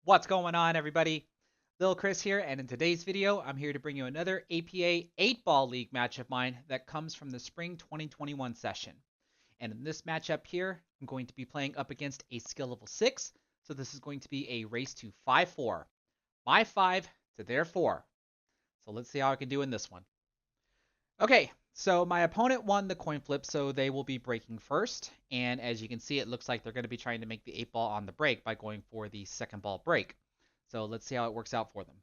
What's going on, everybody? Lil Chris here, and in today's video, I'm here to bring you another APA 8-ball league match of mine that comes from the spring 2021 session. And in this matchup here, I'm going to be playing up against a skill level 6, so this is going to be a race to 5-4. My 5 to their 4. So let's see how I can do in this one. Okay, so my opponent won the coin flip, so they will be breaking first. And as you can see, it looks like they're going to be trying to make the 8 ball on the break by going for the second ball break. So let's see how it works out for them.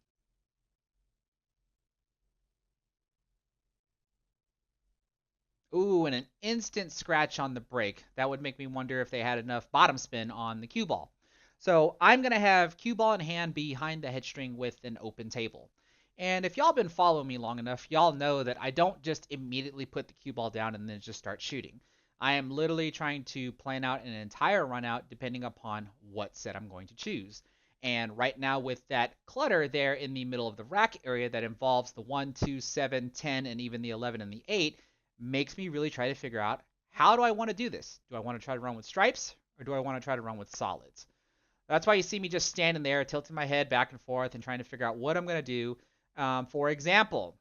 Ooh, and an instant scratch on the break. That would make me wonder if they had enough bottom spin on the cue ball. So I'm going to have cue ball in hand behind the headstring with an open table. And if y'all been following me long enough, y'all know that I don't just immediately put the cue ball down and then just start shooting. I am literally trying to plan out an entire run out depending upon what set I'm going to choose. And right now with that clutter there in the middle of the rack area that involves the 1, 2, 7, 10, and even the 11 and the 8 makes me really try to figure out, how do I want to do this? Do I want to try to run with stripes or do I want to try to run with solids? That's why you see me just standing there, tilting my head back and forth and trying to figure out what I'm going to do. For example,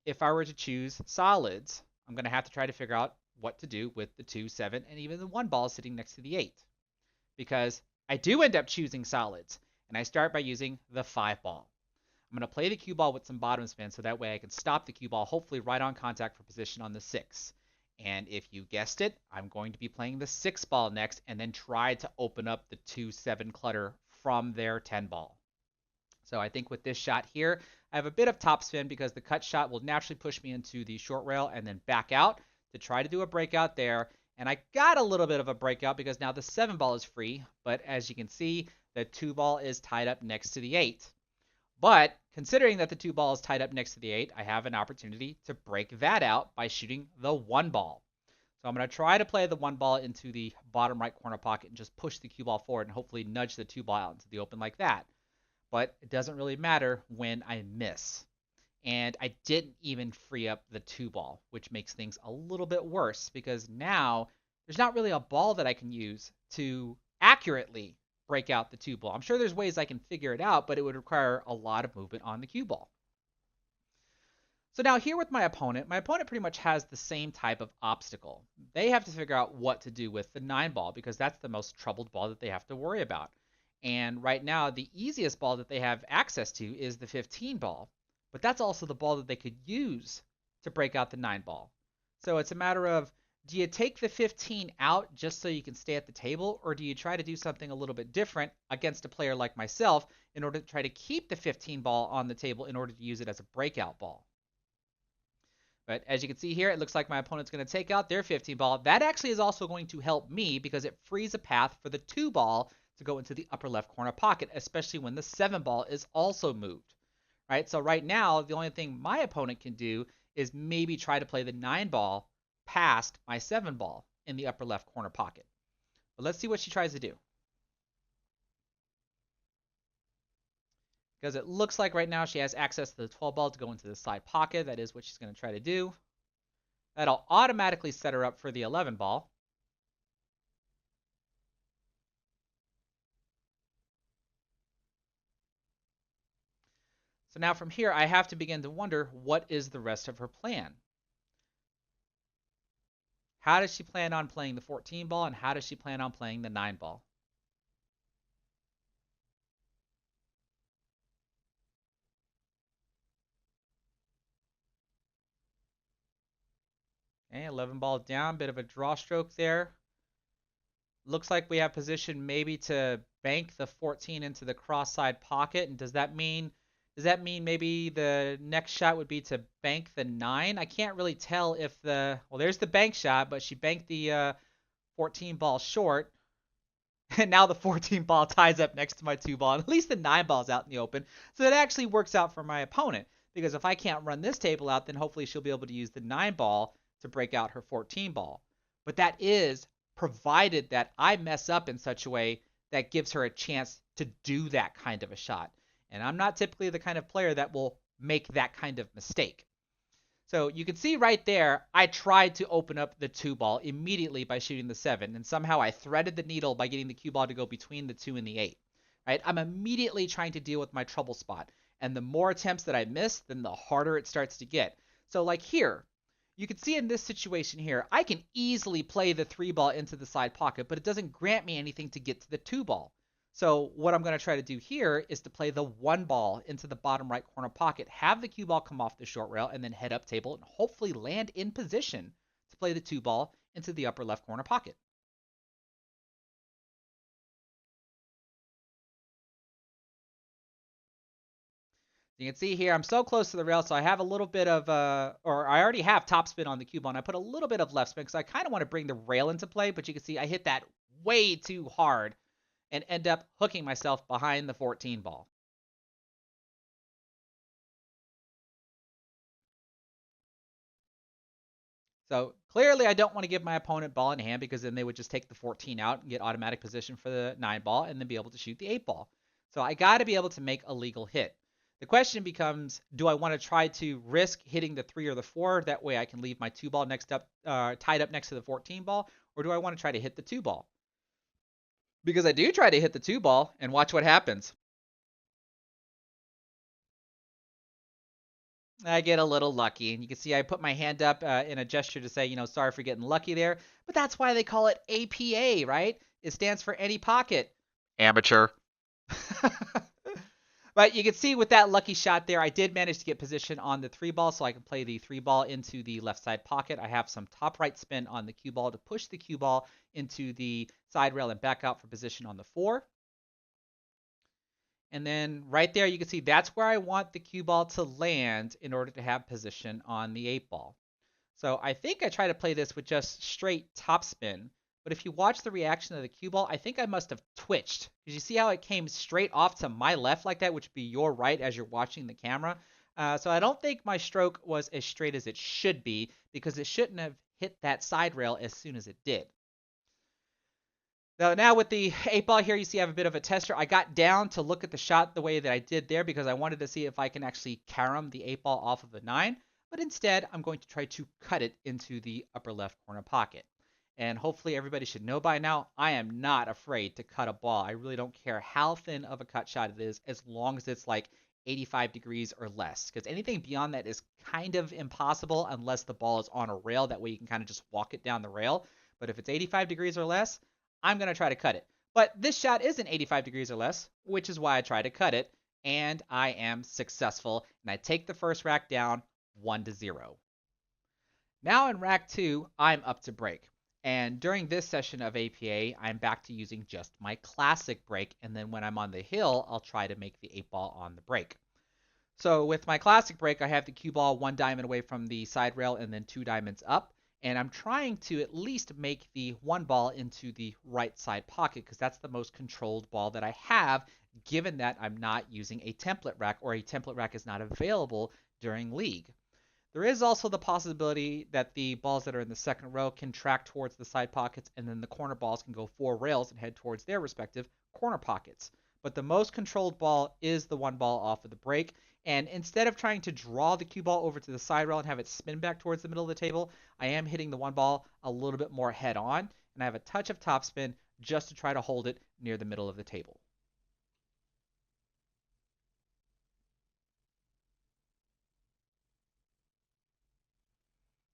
if I were to choose solids, I'm going to have to try to figure out what to do with the 2, 7, and even the 1 ball sitting next to the 8. Because I do end up choosing solids, and I start by using the 5 ball. I'm going to play the cue ball with some bottom spin so that way I can stop the cue ball hopefully right on contact for position on the 6. And if you guessed it, I'm going to be playing the 6 ball next and then try to open up the 2-7 clutter from their 10 ball. So I think with this shot here, I have a bit of topspin because the cut shot will naturally push me into the short rail and then back out to try to do a breakout there. And I got a little bit of a breakout because now the 7 ball is free, but as you can see, the 2 ball is tied up next to the 8. But considering that the 2 ball is tied up next to the 8, I have an opportunity to break that out by shooting the 1 ball. So I'm going to try to play the 1 ball into the bottom right corner pocket and just push the cue ball forward and hopefully nudge the 2 ball out into the open like that. But it doesn't really matter when I miss. And I didn't even free up the 2 ball, which makes things a little bit worse because now there's not really a ball that I can use to accurately break out the 2 ball. I'm sure there's ways I can figure it out, but it would require a lot of movement on the cue ball. So now here with my opponent pretty much has the same type of obstacle. They have to figure out what to do with the 9 ball because that's the most troubled ball that they have to worry about. And right now, the easiest ball that they have access to is the 15 ball. But that's also the ball that they could use to break out the 9 ball. So it's a matter of, do you take the 15 out just so you can stay at the table, or do you try to do something a little bit different against a player like myself in order to try to keep the 15 ball on the table in order to use it as a breakout ball? But as you can see here, it looks like my opponent's going to take out their 15 ball. That actually is also going to help me because it frees a path for the 2 ball to go into the upper left corner pocket, especially when the 7 ball is also moved. Right? So right now, the only thing my opponent can do is maybe try to play the 9 ball past my 7 ball in the upper left corner pocket. But let's see what she tries to do. Because it looks like right now she has access to the 12 ball to go into the side pocket. That is what she's going to try to do. That'll automatically set her up for the 11 ball. So now from here, I have to begin to wonder, what is the rest of her plan? How does she plan on playing the 14 ball, and how does she plan on playing the 9 ball? Okay, 11 ball down, bit of a draw stroke there. Looks like we have position maybe to bank the 14 into the cross side pocket. And does that mean maybe the next shot would be to bank the 9? I can't really tell if well, there's the bank shot, but she banked the 14 ball short. And now the 14 ball ties up next to my 2 ball. And at least the 9 ball's out in the open. So that actually works out for my opponent. Because if I can't run this table out, then hopefully she'll be able to use the 9 ball to break out her 14 ball. But that is provided that I mess up in such a way that gives her a chance to do that kind of a shot. And I'm not typically the kind of player that will make that kind of mistake. So you can see right there, I tried to open up the 2 ball immediately by shooting the 7, and somehow I threaded the needle by getting the cue ball to go between the 2 and the 8. right? I'm immediately trying to deal with my trouble spot. And the more attempts that I miss, then the harder it starts to get. So like here, you can see in this situation here, I can easily play the 3 ball into the side pocket, but it doesn't grant me anything to get to the 2 ball. So what I'm going to try to do here is to play the 1 ball into the bottom right corner pocket, have the cue ball come off the short rail, and then head up table and hopefully land in position to play the 2 ball into the upper left corner pocket. You can see here, I'm so close to the rail, so I have a little bit of, or I already have topspin on the cue ball, and I put a little bit of left spin because I kind of want to bring the rail into play, but you can see I hit that way too hard and end up hooking myself behind the 14 ball. So clearly I don't want to give my opponent ball in hand because then they would just take the 14 out and get automatic position for the 9 ball and then be able to shoot the 8 ball. So I got to be able to make a legal hit. The question becomes, do I want to try to risk hitting the 3 or the 4? That way I can leave my 2 ball next up, tied up next to the 14 ball. Or do I want to try to hit the 2 ball? Because I do try to hit the 2 ball and watch what happens. I get a little lucky, and you can see I put my hand up in a gesture to say, sorry for getting lucky there. But that's why they call it APA, right? It stands for any pocket. Amateur. But you can see with that lucky shot there, I did manage to get position on the 3 ball, so I can play the 3 ball into the left side pocket. I have some top right spin on the cue ball to push the cue ball into the side rail and back out for position on the 4. And then right there, you can see that's where I want the cue ball to land in order to have position on the 8 ball. So I think I try to play this with just straight topspin. But if you watch the reaction of the cue ball, I think I must have twitched. Because you see how it came straight off to my left like that, which would be your right as you're watching the camera. So I don't think my stroke was as straight as it should be because it shouldn't have hit that side rail as soon as it did. Now with the 8 ball here, you see I have a bit of a tester. I got down to look at the shot the way that I did there because I wanted to see if I can actually carom the 8 ball off of the 9. But instead, I'm going to try to cut it into the upper left corner pocket. And hopefully everybody should know by now, I am not afraid to cut a ball. I really don't care how thin of a cut shot it is as long as it's like 85 degrees or less. Because anything beyond that is kind of impossible unless the ball is on a rail. That way you can kind of just walk it down the rail. But if it's 85 degrees or less, I'm going to try to cut it. But this shot isn't 85 degrees or less, which is why I try to cut it. And I am successful. And I take the first rack down 1-0. Now in rack 2, I'm up to break. And during this session of APA, I'm back to using just my classic break. And then when I'm on the hill, I'll try to make the 8 ball on the break. So with my classic break, I have the cue ball 1 diamond away from the side rail and then 2 diamonds up. And I'm trying to at least make the 1 ball into the right side pocket because that's the most controlled ball that I have, given that I'm not using a template rack or a template rack is not available during League. There is also the possibility that the balls that are in the second row can track towards the side pockets and then the corner balls can go 4 rails and head towards their respective corner pockets. But the most controlled ball is the 1 ball off of the break. And instead of trying to draw the cue ball over to the side rail and have it spin back towards the middle of the table, I am hitting the 1 ball a little bit more head on. And I have a touch of topspin just to try to hold it near the middle of the table.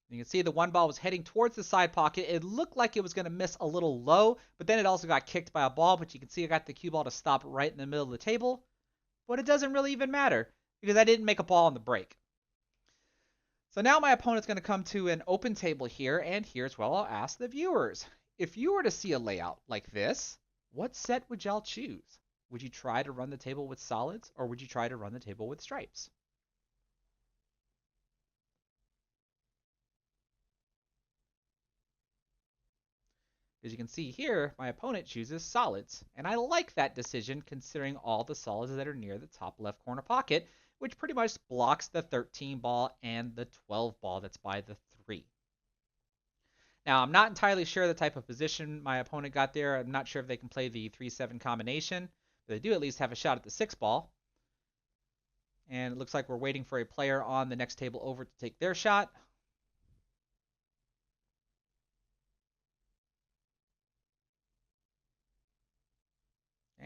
You can see the 1 ball was heading towards the side pocket. It looked like it was going to miss a little low, but then it also got kicked by a ball. But you can see I got the cue ball to stop right in the middle of the table. But it doesn't really even matter because I didn't make a ball on the break. So now my opponent's going to come to an open table here, and here's what I'll ask the viewers. If you were to see a layout like this, what set would y'all choose? Would you try to run the table with solids, or would you try to run the table with stripes? As you can see here, my opponent chooses solids, and I like that decision considering all the solids that are near the top left corner pocket, which pretty much blocks the 13 ball and the 12 ball that's by the 3. Now, I'm not entirely sure the type of position my opponent got there. I'm not sure if they can play the 3-7 combination, but they do at least have a shot at the 6 ball. And it looks like we're waiting for a player on the next table over to take their shot.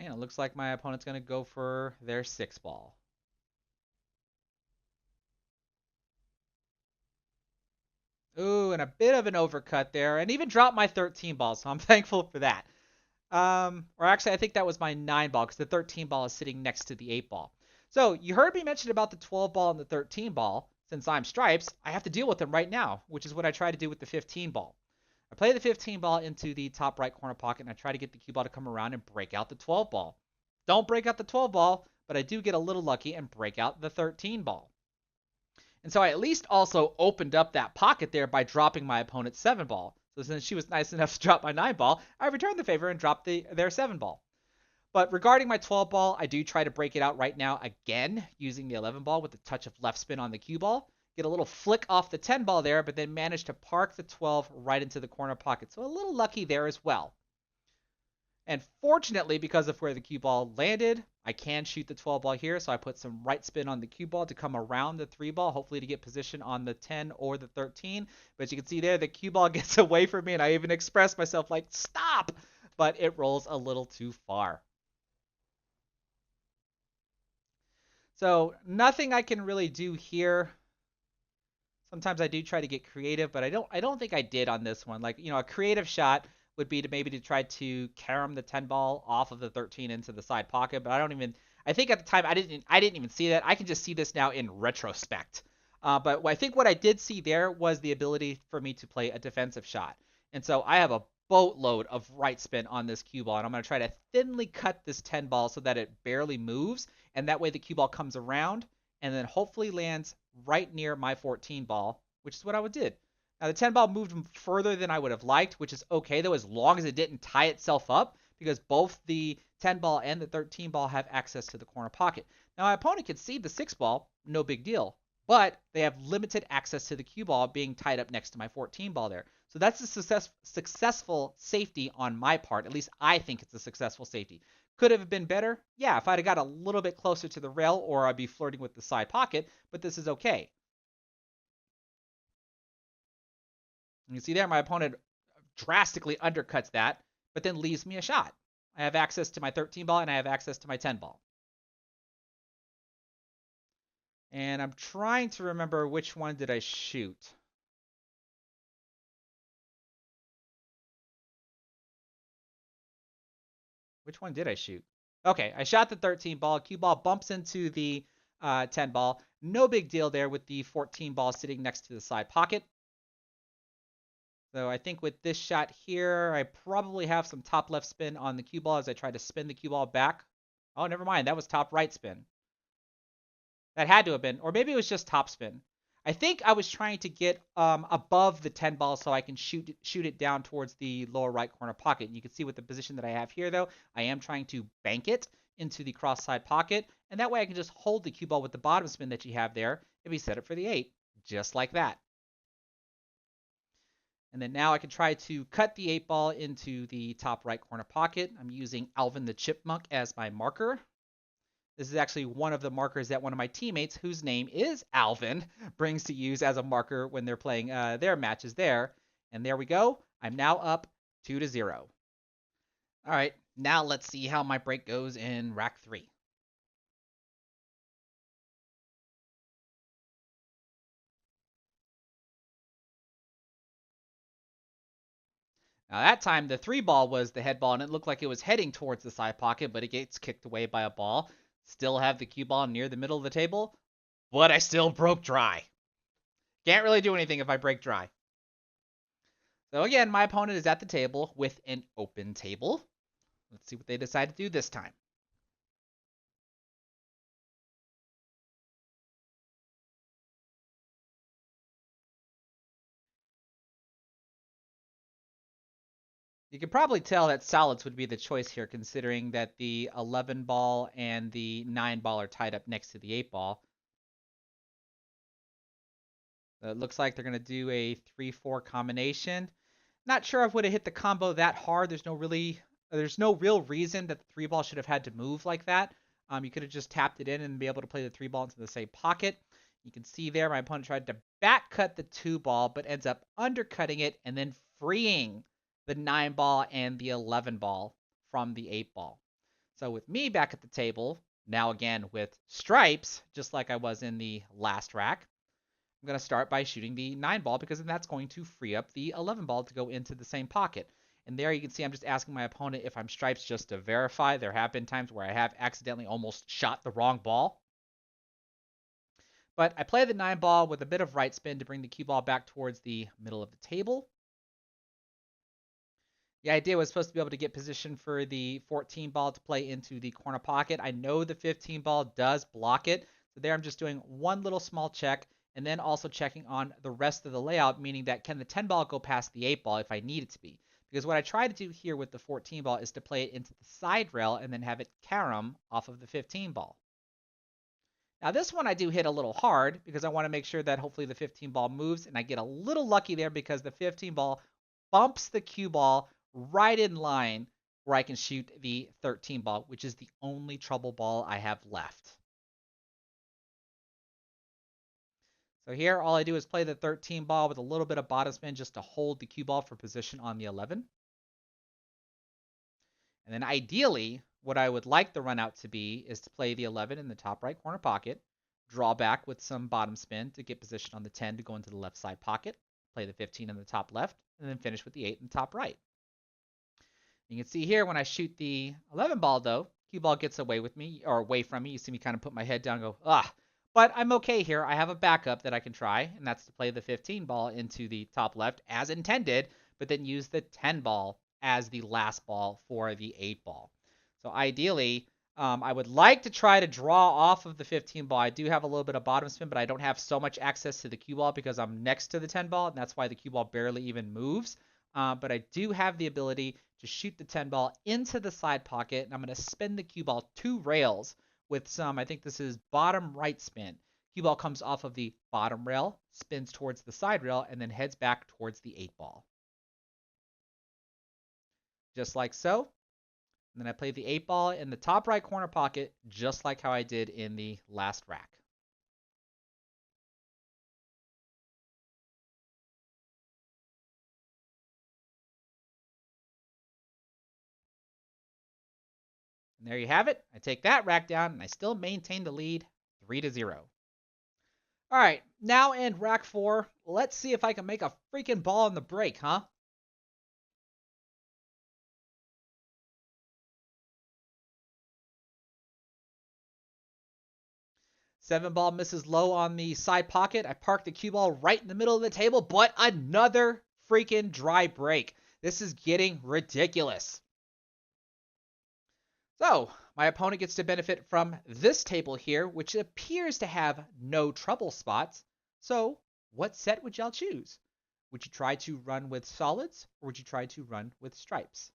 And it looks like my opponent's going to go for their 6 ball. Ooh, and a bit of an overcut there, and even dropped my 13 ball, so I'm thankful for that. Or actually, I think that was my 9 ball because the 13 ball is sitting next to the 8 ball. So you heard me mention about the 12 ball and the 13 ball. Since I'm stripes, I have to deal with them right now, which is what I try to do with the 15 ball. I play the 15 ball into the top right corner pocket, and I try to get the cue ball to come around and break out the 12 ball. Don't break out the 12 ball, but I do get a little lucky and break out the 13 ball. And so I at least also opened up that pocket there by dropping my opponent's 7 ball. So since she was nice enough to drop my 9 ball, I returned the favor and dropped their 7 ball. But regarding my 12 ball, I do try to break it out right now again using the 11 ball with a touch of left spin on the cue ball. Get a little flick off the 10 ball there, but then manage to park the 12 right into the corner pocket. So a little lucky there as well. And fortunately, because of where the cue ball landed, I can shoot the 12 ball here. So I put some right spin on the cue ball to come around the 3 ball, hopefully to get position on the 10 or the 13. But you can see there, the cue ball gets away from me, and I even express myself like, stop! But it rolls a little too far. So nothing I can really do here. Sometimes I do try to get creative, but I don't think I did on this one. Like, a creative shot would be to maybe to try to carom the 10 ball off of the 13 into the side pocket, but I think at the time I didn't even see that. I can just see this now in retrospect. But I think what I did see there was the ability for me to play a defensive shot. And so I have a boatload of right spin on this cue ball, and I'm going to try to thinly cut this 10 ball so that it barely moves, and that way the cue ball comes around and then hopefully lands right near my 14 ball, which is what I did. Now the 10 ball moved further than I would have liked, which is okay though, as long as it didn't tie itself up, because both the 10 ball and the 13 ball have access to the corner pocket. Now my opponent can see the 6 ball, no big deal, but they have limited access to the cue ball being tied up next to my 14 ball there. So that's a successful safety on my part. At least I think it's a successful safety. Could have been better? Yeah, if I'd have got a little bit closer to the rail, or I'd be flirting with the side pocket, but this is okay. You see there, my opponent drastically undercuts that, but then leaves me a shot. I have access to my 13 ball, and I have access to my 10 ball. And I'm trying to remember which one did I shoot. Which one did I shoot? Okay, I shot the 13 ball. Cue ball bumps into the 10 ball. No big deal there with the 14 ball sitting next to the side pocket. So I think with this shot here, I probably have some top left spin on the cue ball as I try to spin the cue ball back. Oh, never mind. That was top right spin. That had to have been, or maybe it was just top spin. I think I was trying to get above the 10 ball so I can shoot it down towards the lower right corner pocket. And you can see with the position that I have here, though, I am trying to bank it into the cross side pocket. And that way I can just hold the cue ball with the bottom spin that you have there and we set it for the 8, just like that. And then now I can try to cut the 8 ball into the top right corner pocket. I'm using Alvin the Chipmunk as my marker. This is actually one of the markers that one of my teammates, whose name is Alvin, brings to use as a marker when they're playing their matches there. And there we go. I'm now up 2-0. All right, now let's see how my break goes in rack 3. Now that time the 3 ball was the head ball, and it looked like it was heading towards the side pocket, but it gets kicked away by a ball. Still have the cue ball near the middle of the table, but I still broke dry. Can't really do anything if I break dry. So again, my opponent is at the table with an open table. Let's see what they decide to do this time. You can probably tell that solids would be the choice here, considering that the 11 ball and the 9 ball are tied up next to the 8 ball. It looks like they're going to do a 3-4 combination. Not sure I would have hit the combo that hard. There's no real reason that the 3 ball should have had to move like that. You could have just tapped it in and be able to play the 3 ball into the same pocket. You can see there my opponent tried to back cut the 2 ball, but ends up undercutting it and then freeing the 9 ball and the 11 ball from the 8 ball. So with me back at the table, now again with stripes, just like I was in the last rack, I'm going to start by shooting the 9 ball because then that's going to free up the 11 ball to go into the same pocket. And there you can see I'm just asking my opponent if I'm stripes just to verify. There have been times where I have accidentally almost shot the wrong ball. But I play the 9 ball with a bit of right spin to bring the cue ball back towards the middle of the table. The idea was supposed to be able to get position for the 14 ball to play into the corner pocket. I know the 15 ball does block it. So there I'm just doing one little small check and then also checking on the rest of the layout, meaning that can the 10 ball go past the 8 ball if I need it to be? Because what I try to do here with the 14 ball is to play it into the side rail and then have it carom off of the 15 ball. Now this one I do hit a little hard because I want to make sure that hopefully the 15 ball moves, and I get a little lucky there because the 15 ball bumps the cue ball right in line where I can shoot the 13 ball, which is the only trouble ball I have left. So here all I do is play the 13 ball with a little bit of bottom spin just to hold the cue ball for position on the 11. And then ideally, what I would like the run out to be is to play the 11 in the top right corner pocket, draw back with some bottom spin to get position on the 10 to go into the left side pocket, play the 15 in the top left, and then finish with the 8 in the top right. You can see here when I shoot the 11 ball though, cue ball gets away with me or away from me. You see me kind of put my head down and go, ah. But I'm okay here. I have a backup that I can try, and that's to play the 15 ball into the top left as intended, but then use the 10 ball as the last ball for the 8 ball. So ideally, I would like to try to draw off of the 15 ball. I do have a little bit of bottom spin, but I don't have so much access to the cue ball because I'm next to the 10 ball, and that's why the cue ball barely even moves. But I do have the ability to shoot the 10 ball into the side pocket, and I'm going to spin the cue ball 2 rails with some, I think this is bottom right spin. Cue ball comes off of the bottom rail, spins towards the side rail, and then heads back towards the 8 ball. Just like so. And then I play the 8 ball in the top right corner pocket, just like how I did in the last rack. And there you have it. I take that rack down, and I still maintain the lead 3-0. All right, now in rack 4, let's see if I can make a freaking ball in the break, huh? Seven ball misses low on the side pocket. I park the cue ball right in the middle of the table, but another freaking dry break. This is getting ridiculous. So, my opponent gets to benefit from this table here, which appears to have no trouble spots. So, what set would y'all choose? Would you try to run with solids, or would you try to run with stripes?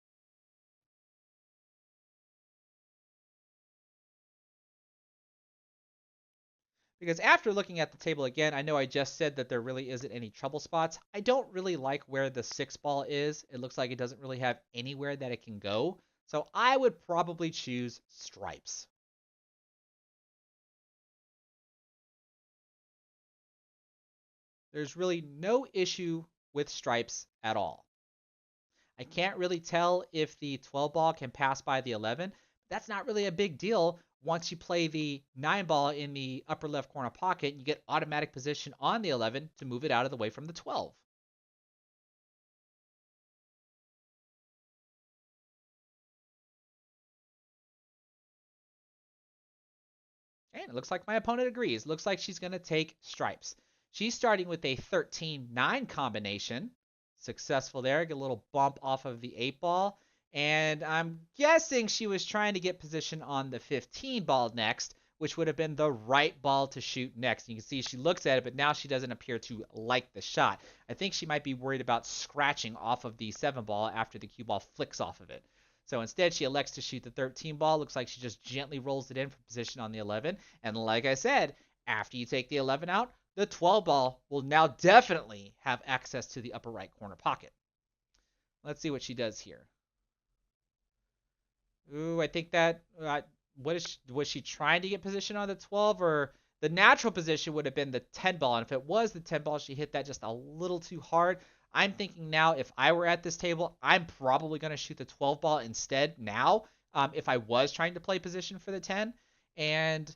Because after looking at the table again, I know I just said that there really isn't any trouble spots. I don't really like where the 6 ball is. It looks like it doesn't really have anywhere that it can go. So I would probably choose stripes. There's really no issue with stripes at all. I can't really tell if the 12 ball can pass by the 11. That's not really a big deal. Once you play the 9 ball in the upper left corner pocket, you get automatic position on the 11 to move it out of the way from the 12. And it looks like my opponent agrees. Looks like she's going to take stripes. She's starting with a 13-9 combination. Successful there. Get a little bump off of the 8 ball. And I'm guessing she was trying to get position on the 15 ball next, which would have been the right ball to shoot next. You can see she looks at it, but now she doesn't appear to like the shot. I think she might be worried about scratching off of the 7 ball after the cue ball flicks off of it. So instead, she elects to shoot the 13 ball. Looks like she just gently rolls it in for position on the 11. And like I said, after you take the 11 out, the 12 ball will now definitely have access to the upper right corner pocket. Let's see what she does here. Ooh, I think that was she trying to get position on the 12, or the natural position would have been the 10 ball, and if it was the 10 ball, she hit that just a little too hard. I'm thinking now if I were at this table, I'm probably going to shoot the 12 ball instead now, if I was trying to play position for the 10. And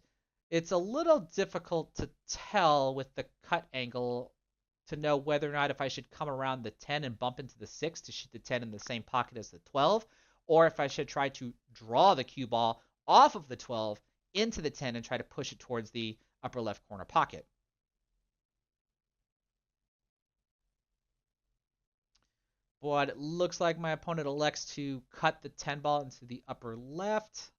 it's a little difficult to tell with the cut angle to know whether or not if I should come around the 10 and bump into the 6 to shoot the 10 in the same pocket as the 12, or if I should try to draw the cue ball off of the 12 into the 10 and try to push it towards the upper left corner pocket. But it looks like my opponent elects to cut the 10 ball into the upper left.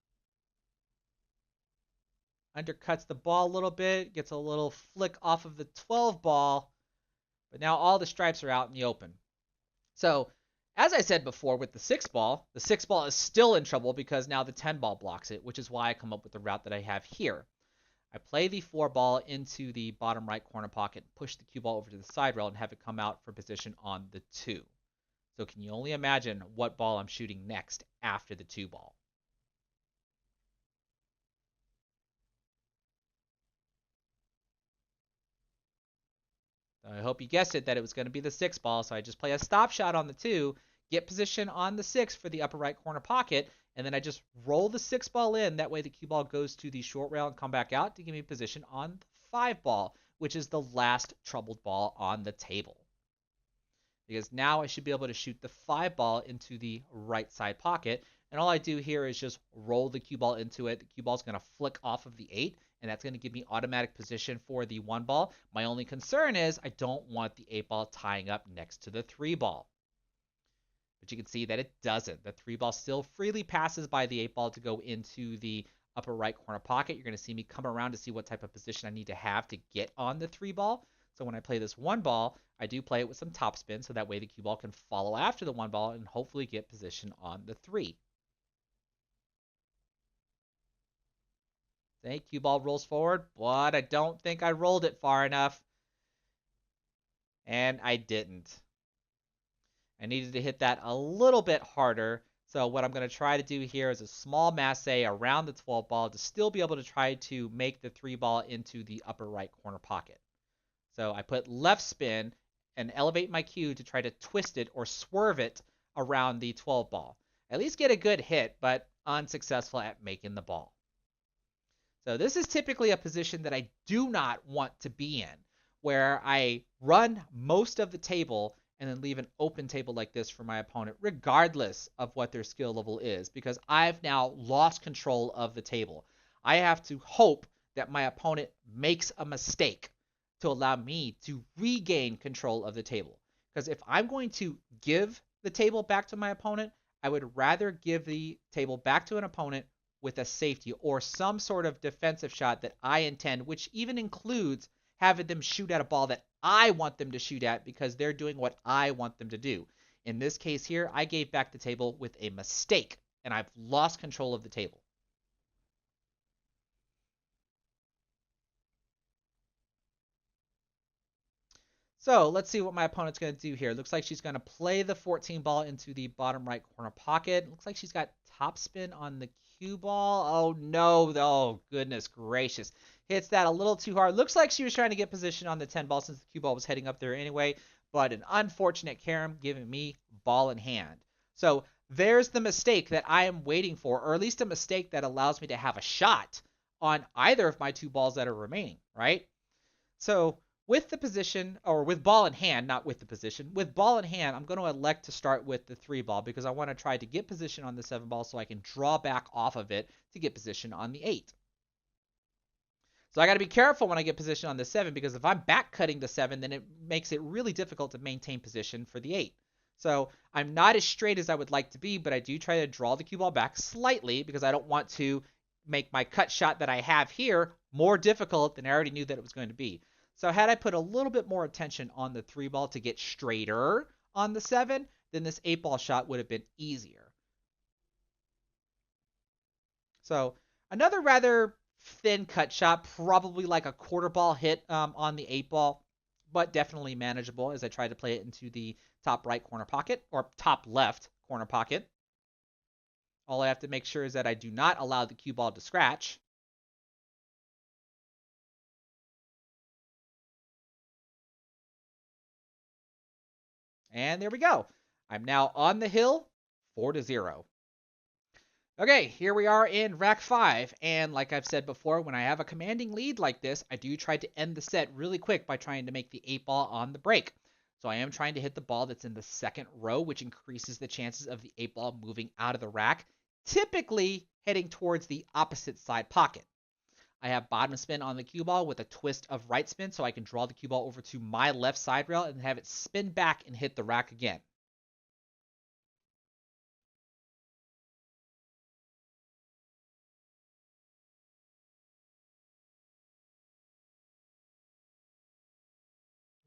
Undercuts the ball a little bit, gets a little flick off of the 12 ball, but now all the stripes are out in the open. So, as I said before with the 6 ball, the 6 ball is still in trouble because now the 10 ball blocks it, which is why I come up with the route that I have here. I play the 4 ball into the bottom right corner pocket, push the cue ball over to the side rail, and have it come out for position on the 2. So can you only imagine what ball I'm shooting next after the 2 ball? I hope you guessed it that it was going to be the 6 ball, so I just play a stop shot on the 2, get position on the 6 for the upper right corner pocket, and then I just roll the 6 ball in. That way the cue ball goes to the short rail and come back out to give me position on the 5 ball, which is the last troubled ball on the table. Because now I should be able to shoot the 5 ball into the right side pocket. And all I do here is just roll the cue ball into it. The cue ball is going to flick off of the 8, and that's going to give me automatic position for the 1 ball. My only concern is I don't want the 8 ball tying up next to the 3 ball. But you can see that it doesn't. The 3 ball still freely passes by the 8 ball to go into the upper right corner pocket. You're going to see me come around to see what type of position I need to have to get on the 3 ball. So when I play this 1 ball, I do play it with some topspin, so that way the cue ball can follow after the 1 ball and hopefully get position on the 3. Okay, cue ball rolls forward, but I don't think I rolled it far enough. And I didn't. I needed to hit that a little bit harder. So what I'm going to try to do here is a small masse around the 12 ball to still be able to try to make the 3 ball into the upper right corner pocket. So I put left spin and elevate my cue to try to twist it or swerve it around the 12 ball. At least get a good hit, but unsuccessful at making the ball. So this is typically a position that I do not want to be in, where I run most of the table and then leave an open table like this for my opponent, regardless of what their skill level is, because I've now lost control of the table. I have to hope that my opponent makes a mistake to allow me to regain control of the table. Because if I'm going to give the table back to my opponent, I would rather give the table back to an opponent with a safety or some sort of defensive shot that I intend, which even includes having them shoot at a ball that I want them to shoot at because they're doing what I want them to do. In this case here, I gave back the table with a mistake, and I've lost control of the table. So let's see what my opponent's going to do here. Looks like she's going to play the 14 ball into the bottom right corner pocket. Looks like she's got topspin on the cue ball. Oh, no. Oh, goodness gracious. Hits that a little too hard. Looks like she was trying to get position on the 10 ball since the cue ball was heading up there anyway. But an unfortunate carom giving me ball in hand. So there's the mistake that I am waiting for, or at least a mistake that allows me to have a shot on either of my 2 balls that are remaining, right? So with the position, or with ball in hand, not with the position, with ball in hand, I'm going to elect to start with the 3 ball because I want to try to get position on the 7 ball so I can draw back off of it to get position on the 8. So I got to be careful when I get position on the 7 because if I'm back cutting the 7, then it makes it really difficult to maintain position for the 8. So I'm not as straight as I would like to be, but I do try to draw the cue ball back slightly because I don't want to make my cut shot that I have here more difficult than I already knew that it was going to be. So had I put a little bit more attention on the 3 ball to get straighter on the 7, then this 8 ball shot would have been easier. So another rather thin cut shot, probably like a quarter ball hit on the 8 ball, but definitely manageable as I try to play it into the top right corner pocket or top left corner pocket. All I have to make sure is that I do not allow the cue ball to scratch. And there we go. I'm now on the hill, 4-0. Okay, here we are in rack 5, and like I've said before, when I have a commanding lead like this, I do try to end the set really quick by trying to make the 8 ball on the break. So I am trying to hit the ball that's in the second row, which increases the chances of the 8 ball moving out of the rack, typically heading towards the opposite side pocket. I have bottom spin on the cue ball with a twist of right spin, so I can draw the cue ball over to my left side rail and have it spin back and hit the rack again.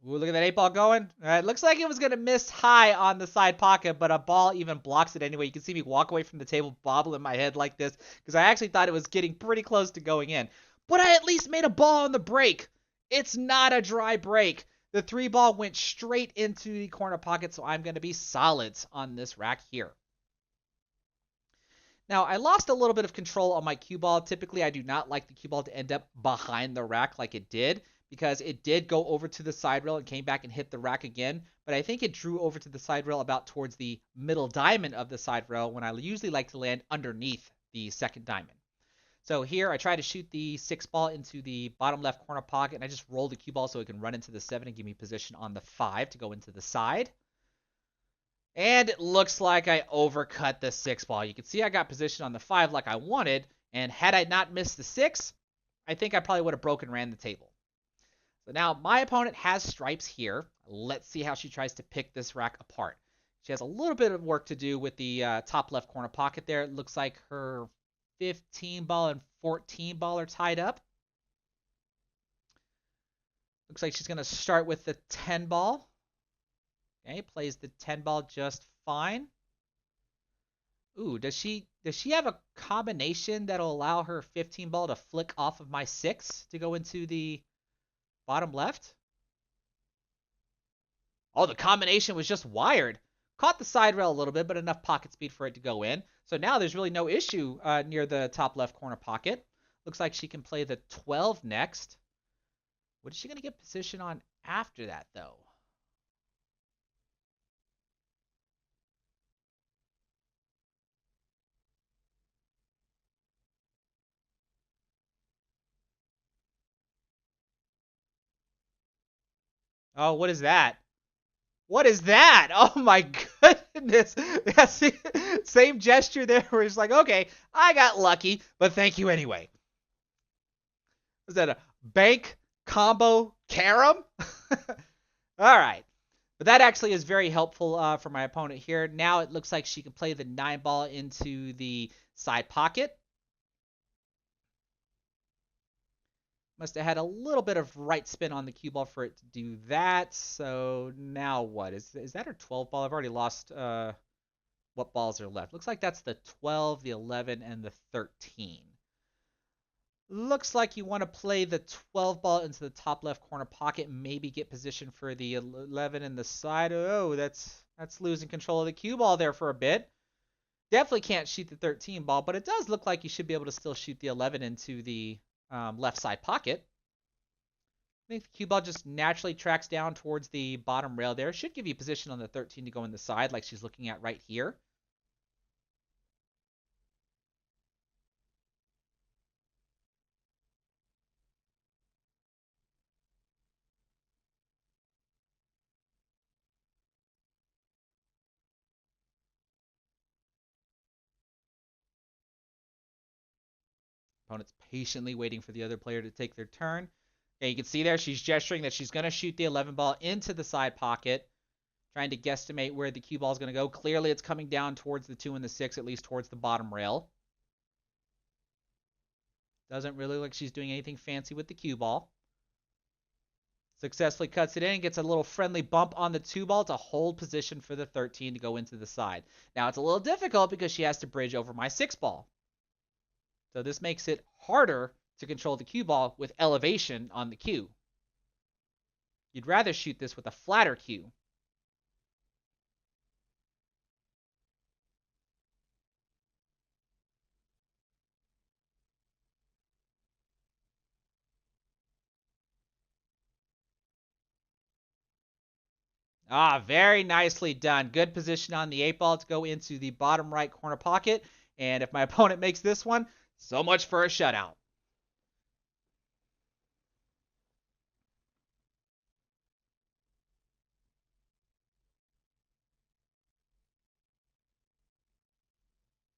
Ooh, look at that 8 ball going. It looks like it was going to miss high on the side pocket, but a ball even blocks it anyway. You can see me walk away from the table, bobbling my head like this, because I actually thought it was getting pretty close to going in. But I at least made a ball on the break. It's not a dry break. The 3 ball went straight into the corner pocket, so I'm going to be solids on this rack here. Now, I lost a little bit of control on my cue ball. Typically, I do not like the cue ball to end up behind the rack like it did, because it did go over to the side rail and came back and hit the rack again. But I think it drew over to the side rail about towards the middle diamond of the side rail, when I usually like to land underneath the second diamond. So here I try to shoot the 6 ball into the bottom left corner pocket, and I just roll the cue ball so it can run into the 7 and give me position on the 5 to go into the side. And it looks like I overcut the 6 ball. You can see I got position on the 5 like I wanted, and had I not missed the 6, I think I probably would have broken ran the table. So now my opponent has stripes here. Let's see how she tries to pick this rack apart. She has a little bit of work to do with the top left corner pocket there. It looks like her 15 ball and 14 ball are tied up. Looks like she's going to start with the 10 ball. Okay, plays the 10 ball just fine. Ooh, does she have a combination that'll allow her 15 ball to flick off of my 6 to go into the bottom left? Oh, the combination was just wired. Caught the side rail a little bit, but enough pocket speed for it to go in. So now there's really no issue near the top left corner pocket. Looks like she can play the 12 next. What is she going to get position on after that, though? Oh, what is that? What is that? Oh my goodness. Yeah, see, same gesture there where it's like, okay, I got lucky, but thank you anyway. Was that a bank combo carom? All right. But that actually is very helpful for my opponent here. Now it looks like she can play the 9 ball into the side pocket. Must have had a little bit of right spin on the cue ball for it to do that. So now what? Is that her 12 ball? I've already lost what balls are left. Looks like that's the 12, the 11, and the 13. Looks like you want to play the 12 ball into the top left corner pocket, maybe get position for the 11 in the side. Oh, that's losing control of the cue ball there for a bit. Definitely can't shoot the 13 ball, but it does look like you should be able to still shoot the 11 into the left side pocket. I think the cue ball just naturally tracks down towards the bottom rail there. Should give you position on the 13 to go in the side like she's looking at right here. Opponent's patiently waiting for the other player to take their turn. Okay, you can see there she's gesturing that she's going to shoot the 11 ball into the side pocket, trying to guesstimate where the cue ball is going to go. Clearly, it's coming down towards the 2 and the 6, at least towards the bottom rail. Doesn't really look like she's doing anything fancy with the cue ball. Successfully cuts it in, gets a little friendly bump on the 2 ball to hold position for the 13 to go into the side. Now, it's a little difficult because she has to bridge over my 6 ball. So this makes it harder to control the cue ball with elevation on the cue. You'd rather shoot this with a flatter cue. Ah, very nicely done. Good position on the 8 ball to go into the bottom right corner pocket. And if my opponent makes this one, so much for a shutout.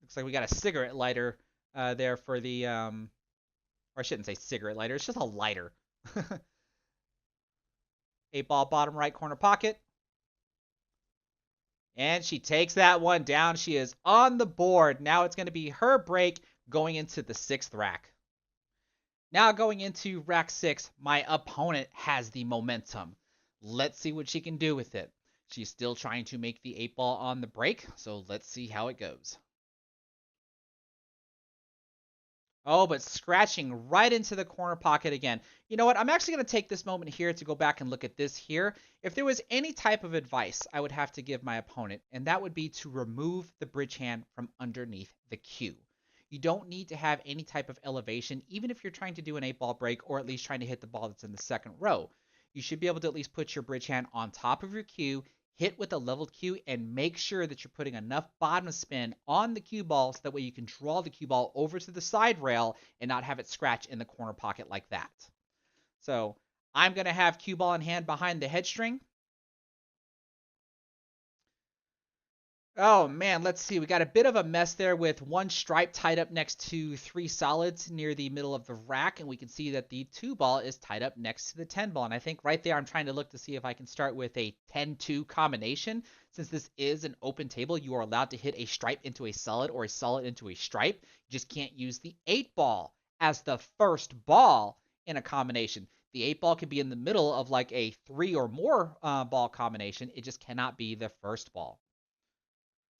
Looks like we got a cigarette lighter there for the, or I shouldn't say cigarette lighter, it's just a lighter. 8 ball bottom right corner pocket. And she takes that one down. She is on the board. Now it's going to be her break going into the 6th rack. Now going into rack 6, my opponent has the momentum. Let's see what she can do with it. She's still trying to make the 8 ball on the break, so let's see how it goes. Oh, but scratching right into the corner pocket again. You know what? I'm actually going to take this moment here to go back and look at this here. If there was any type of advice I would have to give my opponent, and that would be to remove the bridge hand from underneath the cue. You don't need to have any type of elevation, even if you're trying to do an 8 ball break or at least trying to hit the ball that's in the second row. You should be able to at least put your bridge hand on top of your cue, hit with a leveled cue, and make sure that you're putting enough bottom spin on the cue ball so that way you can draw the cue ball over to the side rail and not have it scratch in the corner pocket like that. So I'm going to have cue ball in hand behind the head string. Oh man, let's see. We got a bit of a mess there with one stripe tied up next to 3 solids near the middle of the rack, and we can see that the 2 ball is tied up next to the 10 ball. And I think right there I'm trying to look to see if I can start with a 10-2 combination. Since this is an open table, you are allowed to hit a stripe into a solid or a solid into a stripe. You just can't use the 8 ball as the first ball in a combination. The 8 ball can be in the middle of like a 3 or more ball combination. It just cannot be the first ball.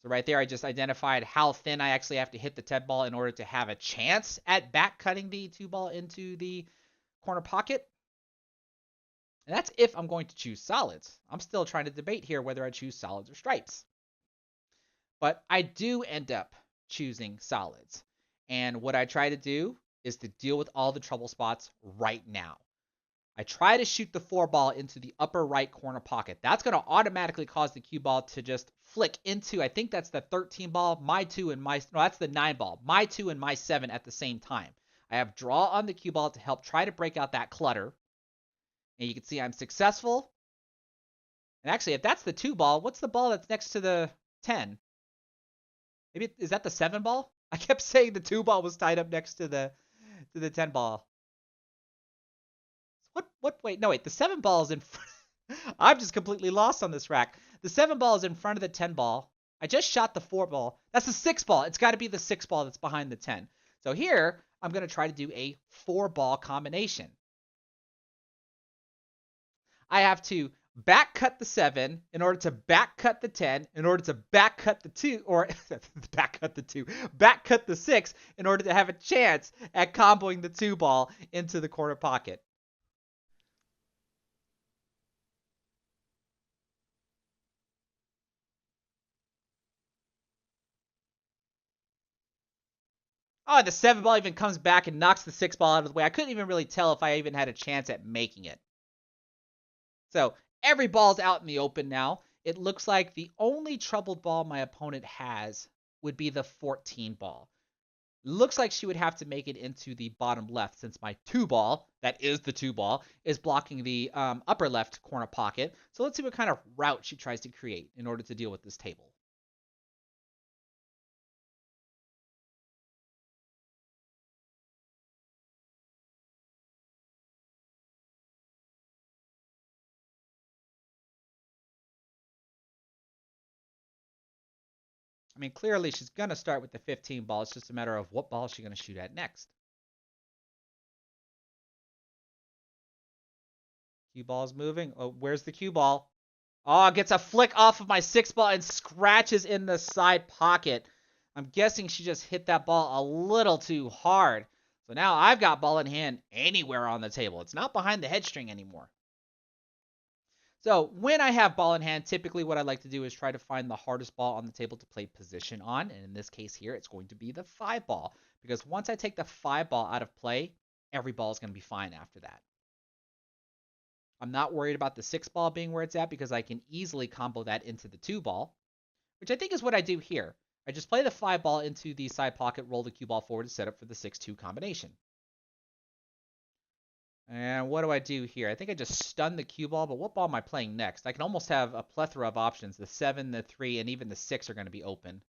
So right there, I just identified how thin I actually have to hit the 10 ball in order to have a chance at back cutting the 2 ball into the corner pocket. And that's if I'm going to choose solids. I'm still trying to debate here whether I choose solids or stripes. But I do end up choosing solids. And what I try to do is to deal with all the trouble spots right now. I try to shoot the 4 ball into the upper right corner pocket. That's going to automatically cause the cue ball to just flick into, I think that's the 13 ball, my 2 and my, no, that's the 9 ball, my 2 and my 7 at the same time. I have draw on the cue ball to help try to break out that clutter. And you can see I'm successful. And actually, if that's the 2 ball, what's the ball that's next to the 10? Maybe, is that the 7 ball? I kept saying the 2 ball was tied up next to the 10 ball. Wait, no, wait, the 7 ball is in front. I'm just completely lost on this rack. The 7 ball is in front of the 10 ball. I just shot the 4 ball. That's the 6 ball. It's got to be the 6 ball that's behind the 10. So here, I'm going to try to do a 4 ball combination. I have to back cut the 7 in order to back cut the 10, in order to back cut the 2, or back cut the 2, back cut the 6 in order to have a chance at comboing the 2 ball into the corner pocket. Oh, the 7 ball even comes back and knocks the 6 ball out of the way. I couldn't even really tell if I even had a chance at making it. So every ball's out in the open now. It looks like the only troubled ball my opponent has would be the 14 ball. Looks like she would have to make it into the bottom left since my 2 ball, that is the 2 ball, is blocking the upper left corner pocket. So let's see what kind of route she tries to create in order to deal with this table. I mean, clearly she's going to start with the 15 ball. It's just a matter of what ball she's going to shoot at next. Cue ball's moving. Oh, where's the cue ball? Oh, gets a flick off of my 6 ball and scratches in the side pocket. I'm guessing she just hit that ball a little too hard. So now I've got ball in hand anywhere on the table. It's not behind the head string anymore. So when I have ball in hand, typically what I like to do is try to find the hardest ball on the table to play position on. And in this case here, it's going to be the 5 ball. Because once I take the 5 ball out of play, every ball is going to be fine after that. I'm not worried about the 6 ball being where it's at because I can easily combo that into the 2 ball, which I think is what I do here. I just play the 5 ball into the side pocket, roll the cue ball forward to set up for the 6-2 combination. And what do I do here? I think I just stun the cue ball, but what ball am I playing next? I can almost have a plethora of options. The 7, the 3, and even the 6 are going to be open.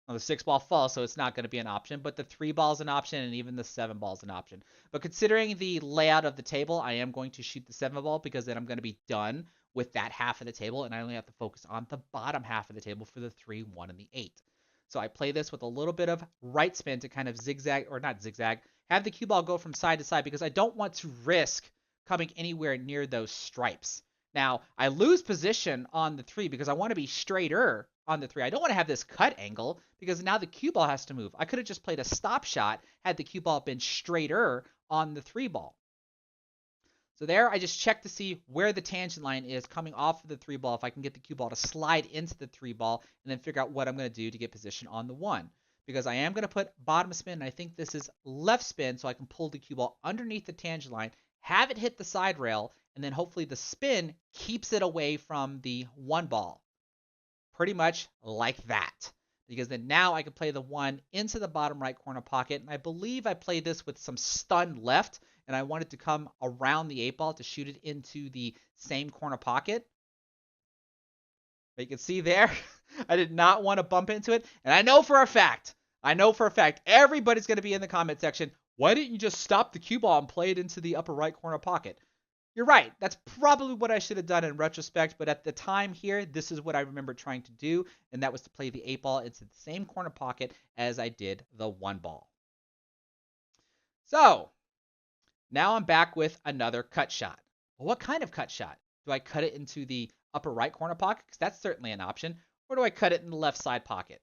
Well, the 6 ball falls, so it's not going to be an option, but the 3 ball is an option, and even the 7 ball is an option. But considering the layout of the table, I am going to shoot the 7 ball because then I'm going to be done with that half of the table, and I only have to focus on the bottom half of the table for the 3, 1, and the 8. So I play this with a little bit of right spin to kind of zigzag, or not zigzag, have the cue ball go from side to side because I don't want to risk coming anywhere near those stripes. Now, I lose position on the 3 because I want to be straighter on the 3. I don't want to have this cut angle because now the cue ball has to move. I could have just played a stop shot had the cue ball been straighter on the 3 ball. So there, I just check to see where the tangent line is coming off of the 3 ball, if I can get the cue ball to slide into the 3 ball, and then figure out what I'm going to do to get position on the 1. Because I am going to put bottom spin, and I think this is left spin, so I can pull the cue ball underneath the tangent line, have it hit the side rail, and then hopefully the spin keeps it away from the 1 ball. Pretty much like that. Because then now I can play the 1 into the bottom right corner pocket, and I believe I played this with some stun left, and I wanted to come around the 8 ball to shoot it into the same corner pocket. But you can see there, I did not want to bump into it. And I know for a fact, everybody's going to be in the comment section, why didn't you just stop the cue ball and play it into the upper right corner pocket? You're right. That's probably what I should have done in retrospect. But at the time here, this is what I remember trying to do. And that was to play the 8 ball into the same corner pocket as I did the 1 ball. So now I'm back with another cut shot. Well, what kind of cut shot? Do I cut it into the upper right corner pocket? Because that's certainly an option. Or do I cut it in the left side pocket?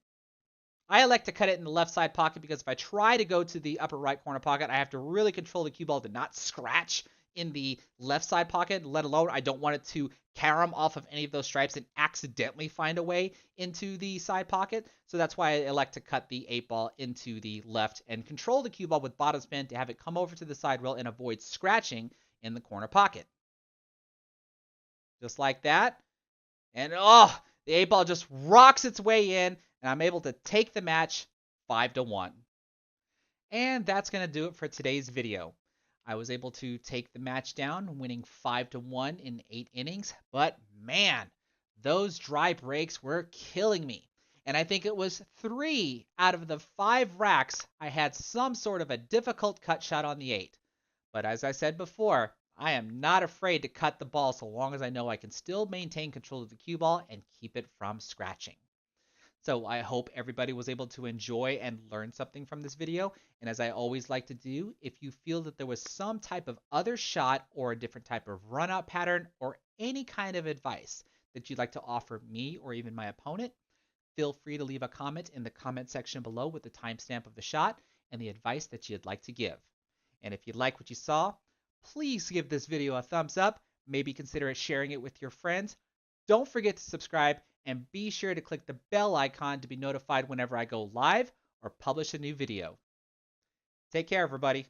I elect to cut it in the left side pocket because if I try to go to the upper right corner pocket, I have to really control the cue ball to not scratch in the left side pocket, let alone I don't want it to carom off of any of those stripes and accidentally find a way into the side pocket. So that's why I elect to cut the 8 ball into the left and control the cue ball with bottom spin to have it come over to the side rail and avoid scratching in the corner pocket. Just like that. And oh, the 8 ball just rocks its way in, and I'm able to take the match 5-1. And that's going to do it for today's video. I was able to take the match down, winning 5-1 in 8 innings. But man, those dry breaks were killing me. And I think it was 3 out of the 5 racks I had some sort of a difficult cut shot on the 8. But as I said before, I am not afraid to cut the ball so long as I know I can still maintain control of the cue ball and keep it from scratching. So I hope everybody was able to enjoy and learn something from this video. And as I always like to do, if you feel that there was some type of other shot or a different type of run out pattern or any kind of advice that you'd like to offer me or even my opponent, feel free to leave a comment in the comment section below with the timestamp of the shot and the advice that you'd like to give. And if you like what you saw, please give this video a thumbs up. Maybe consider sharing it with your friends. Don't forget to subscribe and be sure to click the bell icon to be notified whenever I go live or publish a new video. Take care, everybody.